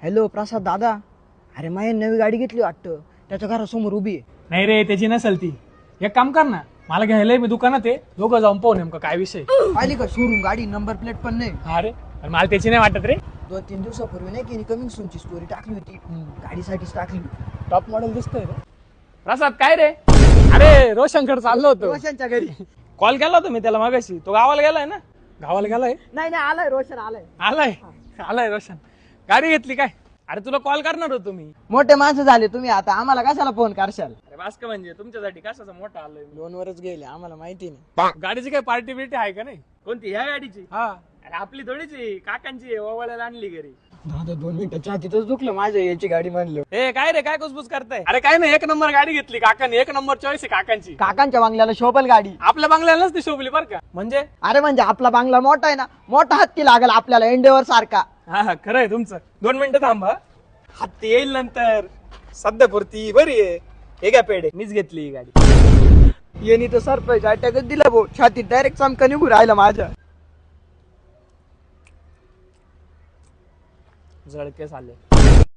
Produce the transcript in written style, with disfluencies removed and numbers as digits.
Hello प्रसाद दादा, अरे माझी नवी गाडी घेतली वाटतं, त्याच्या घरासमोर उभी आहे. नाही रे, त्याची नसेल ती. एक काम कर ना, मला घ्यायला मी दुकानात आहे, दोघं जाऊन पाहू नेमकं काय विषय. पाहिली का शोरूम गाडी, नंबर प्लेट पण नाही. अरे पण मला त्याची नाही वाटत रे. 2-3 दिवसापूर्वी नाही की कमिंग सूनची स्टोरी टाकली होती, गाडीसाठीच टाकली. टॉप मॉडेल दिसतोय रे. प्रसाद काय रे? अरे रोशनकडे चाललो होतो. रोशनच्या घरी. कॉल केला होता मी त्याला मागाशी. तो गावाला गेलाय ना? गावाला गेलाय? नाही आलाय रोशन, आलाय रोशन. गाडी घेतली काय? अरे तुला कॉल करणार होतो मी. मोठे माणसं झाले तुम्ही आता, आम्हाला कशाला फोन करशाल? अरे बास का, म्हणजे तुमच्यासाठी कशाचा मोठा आलोय मी. लोनवरच गेले, आम्हाला माहिती नाही. गाडीची काय पार्टी बिर्टी आहे का नाही? कोणती ह्या गाडीची? हा. अरे आपली थोडीची, काकांची ओवाळ्याला आणली घरी. दादा 2 मिनिटाच्या तिथंच दुखलं माझ्या याची गाडी म्हणलं. ए काय रे, काय कुसबुस करताय? अरे काय नाही, 1 नंबर गाडी घेतली काकांनी, 1 नंबर चॉईस आहे काकांची. काकांच्या बंगल्याला शोभल गाडी. आपल्या बंगल्यालाच ती शोभली बर का. म्हणजे अरे म्हणजे आपला बांगला मोठा आहे ना, मोठा हत्ती लागेल आपल्याला, एंडेवर सारखा. हा खरं आहे तुमचं. 2 मिनिटं थांबा, हत्ती येईल नंतर. सध्या पुरती बरी आहे. हे काय पेढे मीच घेतली ही गाडी. येणी तर सरप्राईज अटॅकच दिला भाऊ, छातीत डायरेक्ट चमका निघू राहिला माझ्या. जळकेस आले.